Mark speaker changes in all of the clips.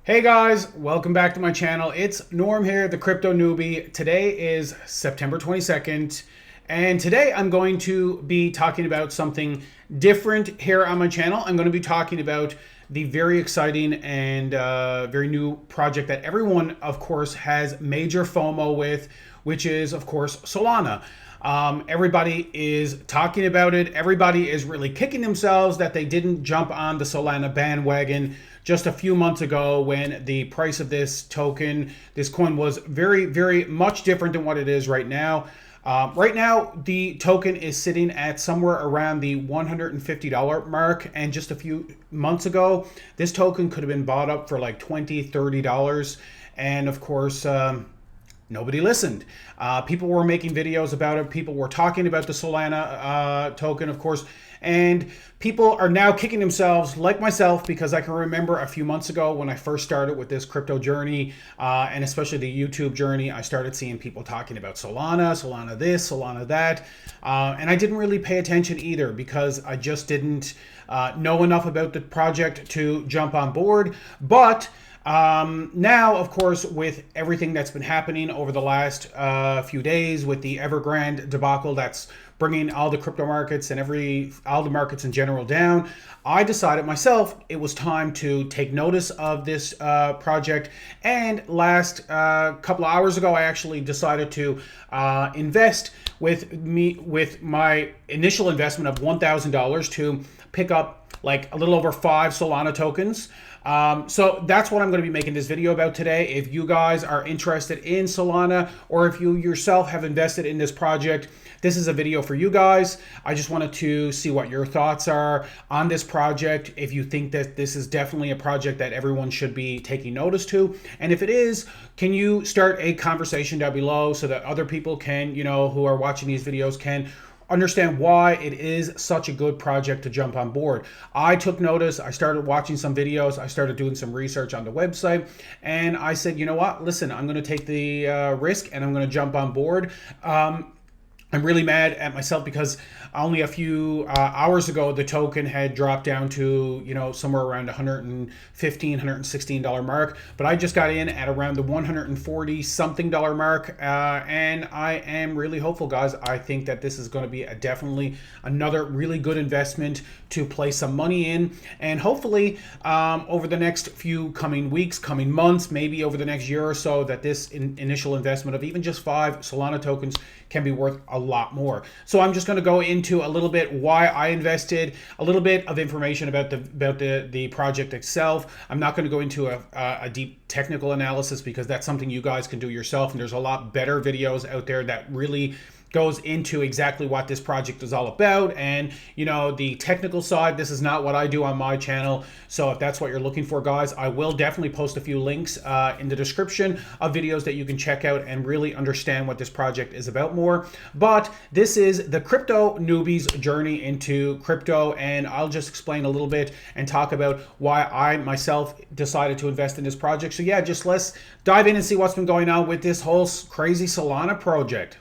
Speaker 1: Hey guys, welcome back to my channel. It's Norm here, the crypto newbie. Today is September 22nd, and today I'm going to be talking about something different here on my channel. I'm going to be talking about the very exciting and very new project that everyone, of course, has major FOMO with, which is, of course, Solana. Everybody is talking about it. Everybody is really kicking themselves that they didn't jump on the Solana bandwagon just a few months ago when the price of this token, this coin, was very, very much different than what it is right now. Right now, the token is sitting at somewhere around the $150 mark. And just a few months ago, this token could have been bought up for like $20, $30. And of course, nobody listened. People were making videos about it. People were talking about the Solana token, of course. And people are now kicking themselves, like myself, because I can remember a few months ago when I first started with this crypto journey, and especially the YouTube journey, I started seeing people talking about Solana, Solana this, Solana that. And I didn't really pay attention either because I just didn't know enough about the project to jump on board. But now, of course, with everything that's been happening over the last few days with the Evergrande debacle that's bringing all the crypto markets and all the markets in general down, I decided myself it was time to take notice of this project. And last couple of hours ago, I actually decided to invest with my initial investment of $1,000 to pick up like a little over 5 Solana tokens. So that's what I'm going to be making this video about today. If you guys are interested in Solana, or if you yourself have invested in this project, this is a video for you guys. I just wanted to see what your thoughts are on this project. If you think that this is definitely a project that everyone should be taking notice to. And if it is, can you start a conversation down below so that other people can, who are watching these videos can understand why it is such a good project to jump on board. I took notice. I started watching some videos. I started doing some research on the website, and I said, you know what? Listen, I'm going to take the risk and I'm going to jump on board. I'm really mad at myself because only a few hours ago, the token had dropped down to, somewhere around $115, $116 mark. But I just got in at around the $140 something mark. And I am really hopeful, guys. I think that this is going to be definitely another really good investment to place some money in. And hopefully over the next few coming weeks, coming months, maybe over the next year or so, that this initial investment of even just 5 Solana tokens can be worth a lot more. So I'm just going to go into a little bit why I invested, a little bit of information about the project itself. I'm not going to go into a deep technical analysis because that's something you guys can do yourself, and there's a lot better videos out there that really goes into exactly what this project is all about. And the technical side, this is not what I do on my channel. So if that's what you're looking for, guys, I will definitely post a few links in the description of videos that you can check out and really understand what this project is about more. But this is the crypto newbie's journey into crypto, and I'll just explain a little bit and talk about why I myself decided to invest in this project. So yeah, just let's dive in and see what's been going on with this whole crazy Solana project.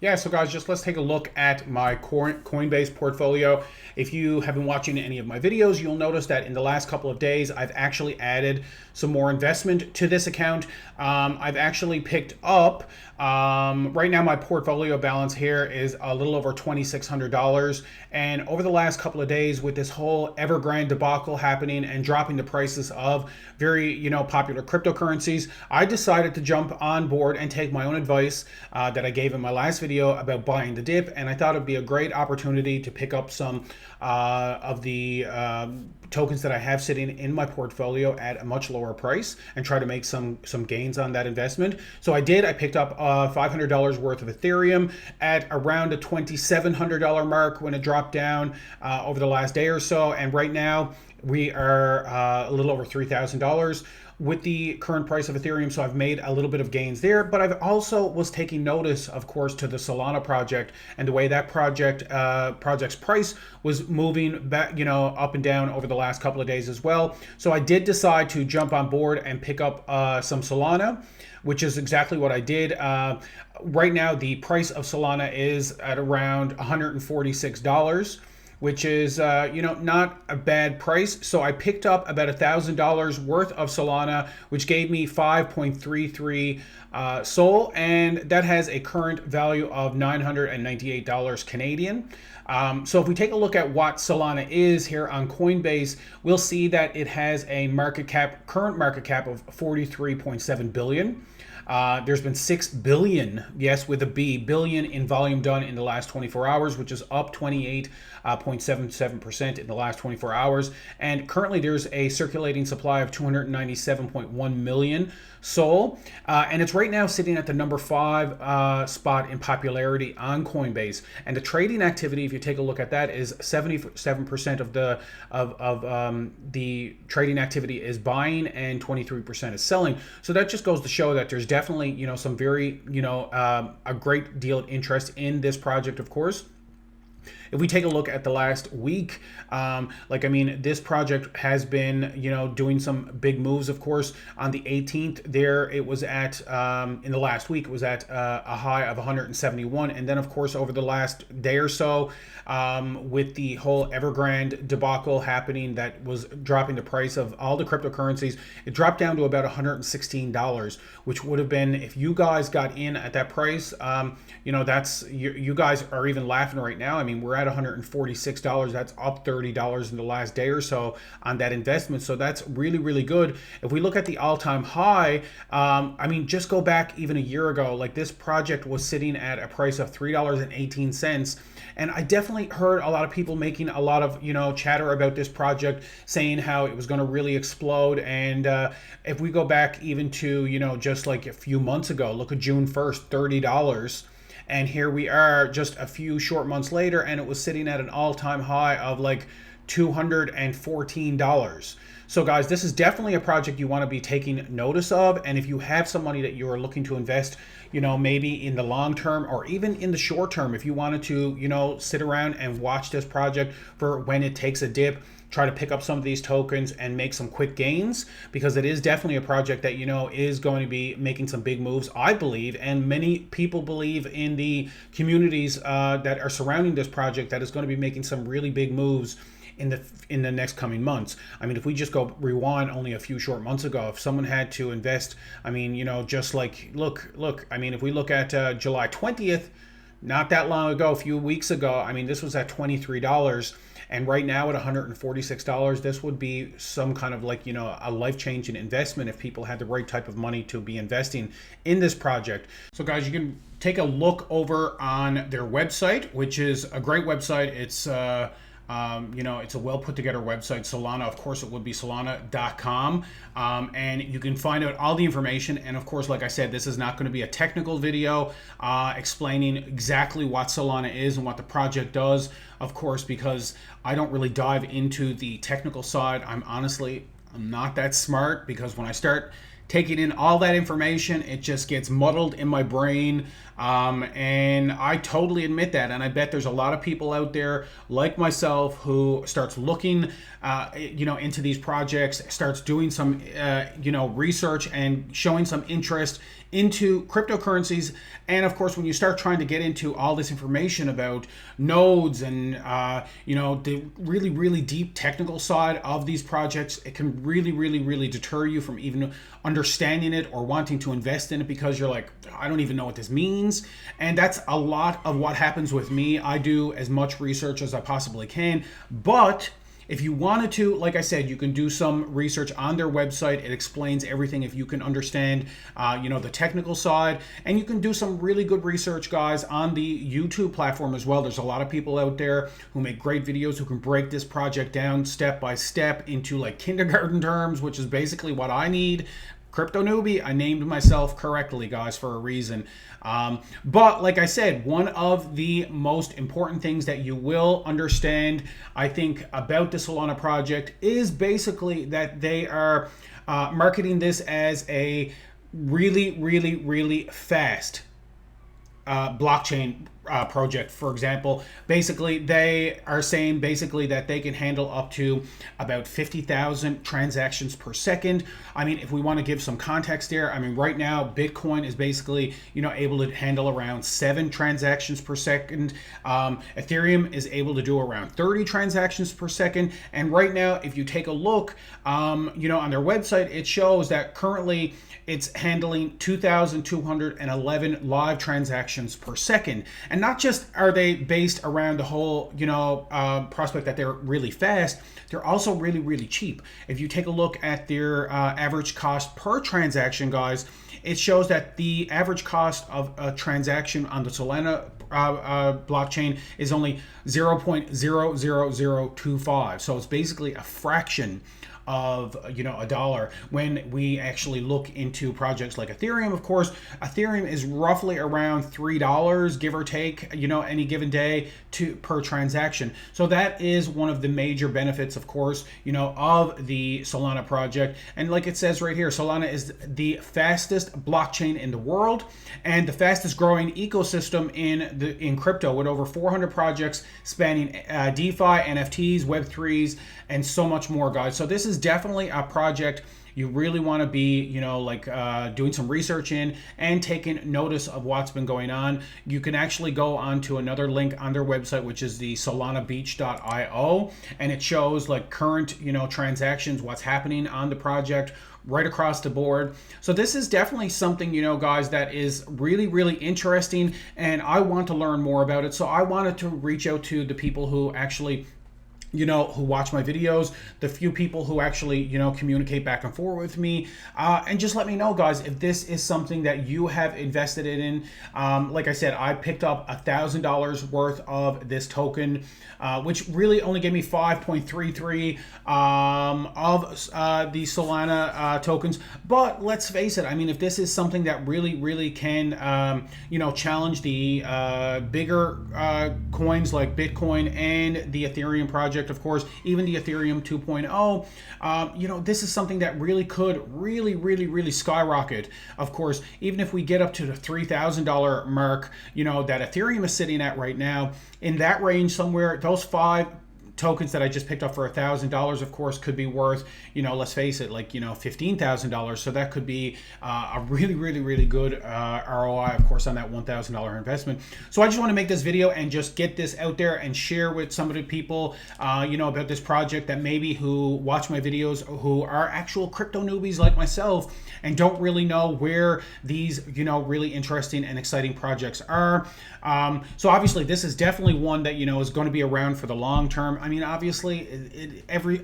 Speaker 1: Yeah, so guys, just let's take a look at my Coinbase portfolio. If you have been watching any of my videos, you'll notice that in the last couple of days, I've actually added some more investment to this account. I've actually picked up, right now my portfolio balance here is a little over $2,600. And over the last couple of days with this whole Evergrande debacle happening and dropping the prices of very, popular cryptocurrencies, I decided to jump on board and take my own advice that I gave in my last video about buying the dip. And I thought it'd be a great opportunity to pick up some of the tokens that I have sitting in my portfolio at a much lower price and try to make some gains on that investment. So I did. I picked up $500 worth of Ethereum at around a $2,700 mark when it dropped down over the last day or so. And right now we are a little over $3,000 with the current price of Ethereum. So I've made a little bit of gains there, but I've also was taking notice, of course, to the Solana project and the way that project's price was moving back, up and down over the last couple of days as well. So I did decide to jump on board and pick up some Solana, which is exactly what I did. Right now, the price of Solana is at around $146. which is, not a bad price. So I picked up about $1,000 worth of Solana, which gave me 5.33 Sol, and that has a current value of $998 Canadian. So if we take a look at what Solana is here on Coinbase, we'll see that it has a current market cap of 43.7 billion. There's been 6 billion, yes, with a B, billion in volume done in the last 24 hours, which is up 28.77% in the last 24 hours. And currently there's a circulating supply of 297.1 million Sol. And it's right now sitting at the number 5 spot in popularity on Coinbase. And the trading activity, if you take a look at that, is 77% of the trading activity is buying and 23% is selling. So that just goes to show that there's definitely, some very, a great deal of interest in this project, of course. If we take a look at the last week, this project has been, doing some big moves, of course. On the 18th there, it was at, in the last week, it was at a high of 171. And then, of course, over the last day or so, with the whole Evergrande debacle happening that was dropping the price of all the cryptocurrencies, it dropped down to about $116, which would have been, if you guys got in at that price, that's, you guys are even laughing right now. I mean, we're at $146. That's up $30 in the last day or so on that investment. So that's really, really good. If we look at the all-time high, just go back even a year ago, like this project was sitting at a price of $3.18. And I definitely heard a lot of people making a lot of, chatter about this project, saying how it was going to really explode. And if we go back even to, just like a few months ago, look at June 1st, $30. And here we are just a few short months later, and it was sitting at an all-time high of like $214. So guys, this is definitely a project you want to be taking notice of. And if you have some money that you are looking to invest, maybe in the long term or even in the short term, if you wanted to, sit around and watch this project for when it takes a dip, try to pick up some of these tokens and make some quick gains, because it is definitely a project that, is going to be making some big moves, I believe, and many people believe in the communities that are surrounding this project that is going to be making some really big moves in the next coming months. I mean, if we just go rewind only a few short months ago, if someone had to invest, just like, look, if we look at July 20th, not that long ago, a few weeks ago, this was at $23. And right now at $146, this would be some kind of like, a life-changing investment if people had the right type of money to be investing in this project. So guys, you can take a look over on their website, which is a great website. It's it's a well put together website. Solana, of course, it would be solana.com. And you can find out all the information. And of course, like I said, this is not going to be a technical video explaining exactly what Solana is and what the project does, of course, because I don't really dive into the technical side. I'm not that smart, because when I start taking in all that information, it just gets muddled in my brain. And I totally admit that. And I bet there's a lot of people out there like myself who starts looking, into these projects, starts doing some, research and showing some interest into cryptocurrencies. And of course, when you start trying to get into all this information about nodes and, the really, really deep technical side of these projects, it can really, really, really deter you from even understanding it or wanting to invest in it, because you're like, I don't even know what this means. And that's a lot of what happens with me. I do as much research as I possibly can, but if you wanted to, like I said, you can do some research on their website. It explains everything if you can understand, the technical side. And you can do some really good research, guys, on the YouTube platform as well. There's a lot of people out there who make great videos who can break this project down step by step into like kindergarten terms, which is basically what I need. Crypto newbie, I named myself correctly, guys, for a reason. But like I said, one of the most important things that you will understand, I think, about the Solana project is basically that they are marketing this as a really, really, really fast blockchain project, for example. Basically, they are saying basically that they can handle up to about 50,000 transactions per second. I mean, if we want to give some context here, I mean, right now, Bitcoin is basically, able to handle around 7 transactions per second. Ethereum is able to do around 30 transactions per second. And right now, if you take a look, on their website, it shows that currently it's handling 2,211 live transactions per second. And not just are they based around the whole, prospect that they're really fast, they're also really, really cheap. If you take a look at their average cost per transaction, guys, it shows that the average cost of a transaction on the Solana blockchain is only 0.00025. So it's basically a fraction of a dollar. When we actually look into projects like Ethereum, of course, Ethereum is roughly around $3, give or take, any given day per transaction. So that is one of the major benefits, of course, of the Solana project. And like it says right here, Solana is the fastest blockchain in the world and the fastest growing ecosystem in crypto, with over 400 projects spanning DeFi, NFTs, Web3s, and so much more, guys. So this is definitely a project you really want to be, doing some research in and taking notice of what's been going on. You can actually go onto another link on their website, which is the solanabeach.io, and it shows like current, transactions, what's happening on the project right across the board. So this is definitely something, guys, that is really, really interesting, and I want to learn more about it. So I wanted to reach out to the people who actually who watch my videos, the few people who actually, communicate back and forth with me, and just let me know, guys, if this is something that you have invested in. Like I said, I picked up $1,000 worth of this token, which really only gave me 5.33 of the Solana tokens. But let's face it, I mean, if this is something that really, really can, challenge the bigger coins like Bitcoin and the Ethereum project, of course, even the Ethereum 2.0, this is something that really could really skyrocket. Of course, even if we get up to the $3,000 mark, that Ethereum is sitting at right now, in that range somewhere, those 5 tokens that I just picked up for $1,000, of course, could be worth, let's face it, like, $15,000. So that could be a really good ROI, of course, on that $1,000 investment. So I just want to make this video and just get this out there and share with some of the people, about this project that maybe who watch my videos, who are actual crypto newbies like myself and don't really know where these, really interesting and exciting projects are. So obviously this is definitely one that, is going to be around for the long term. I mean, obviously,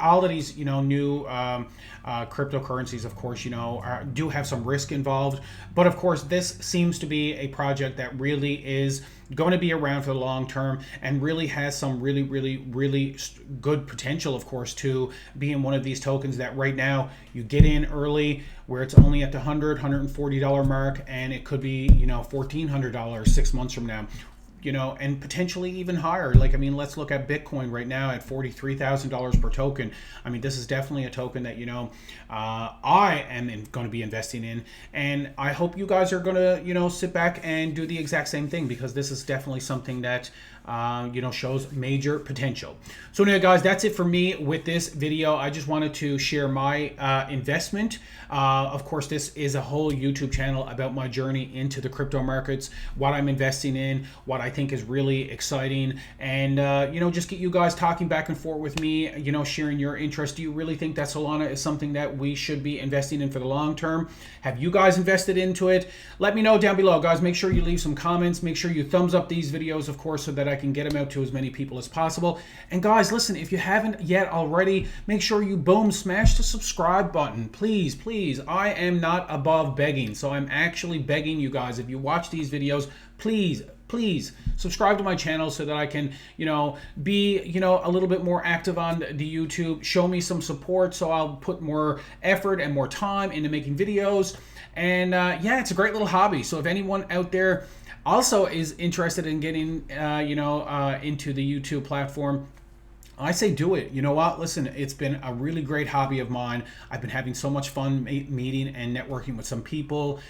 Speaker 1: all of these, new cryptocurrencies, of course, do have some risk involved. But of course, this seems to be a project that really is going to be around for the long term and really has some really good potential, of course, to be in one of these tokens that right now you get in early, where it's only at the $140 mark, and it could be, $1,400 6 months from now. And potentially even higher. Like, I mean, let's look at Bitcoin right now at $43,000 per token. I mean, this is definitely a token that, I am going to be investing in. And I hope you guys are going to, sit back and do the exact same thing, because this is definitely something that, shows major potential. So anyway, guys, that's it for me with this video. I just wanted to share my investment. Of course, this is a whole YouTube channel about my journey into the crypto markets, what I'm investing in, what I think is really exciting, and just get you guys talking back and forth with me, sharing your interest. Do you really think that Solana is something that we should be investing in for the long term? Have you guys invested into it? Let me know down below, guys. Make sure you leave some comments. Make sure you thumbs up these videos, of course, so that I can get them out to as many people as possible. And guys, listen, if you haven't yet already, make sure you smash the subscribe button. Please. I am not above begging. So I'm actually begging you guys, if you watch these videos, please subscribe to my channel so that I can, be, a little bit more active on the YouTube. Show me some support so I'll put more effort and more time into making videos. And yeah, it's a great little hobby. So if anyone out there also is interested in getting, into the YouTube platform, I say do it. You know what? Listen, it's been a really great hobby of mine. I've been having so much fun meeting and networking with some people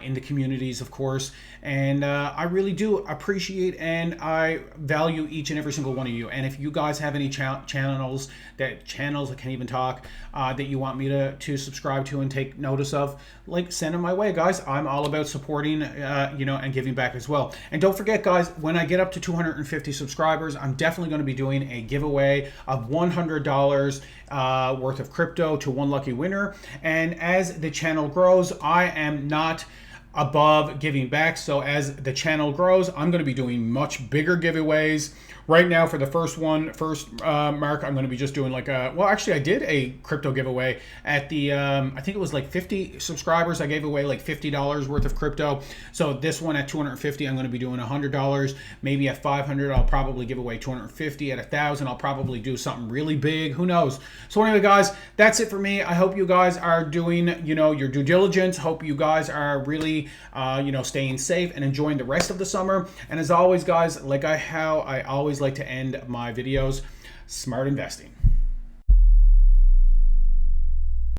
Speaker 1: in the communities, of course. And I really do appreciate and I value each and every single one of you. And if you guys have any channels I can't even talk, that you want me to subscribe to and take notice of, like, send them my way, guys. I'm all about supporting, and giving back as well. And don't forget, guys, when I get up to 250 subscribers, I'm definitely going to be doing a giveaway of $100 worth of crypto to one lucky winner. And as the channel grows, I am not above giving back. So as the channel grows, I'm going to be doing much bigger giveaways. Right now, for the first mark, I'm going to be just doing like actually I did a crypto giveaway at the, I think it was like 50 subscribers. I gave away like $50 worth of crypto. So this one at 250, I'm going to be doing $100. Maybe at 500, I'll probably give away 250. At 1,000, I'll probably do something really big. Who knows? So anyway, guys, that's it for me. I hope you guys are doing, your due diligence. Hope you guys are really, staying safe and enjoying the rest of the summer. And as always, guys, how I always like to end my videos, smart investing.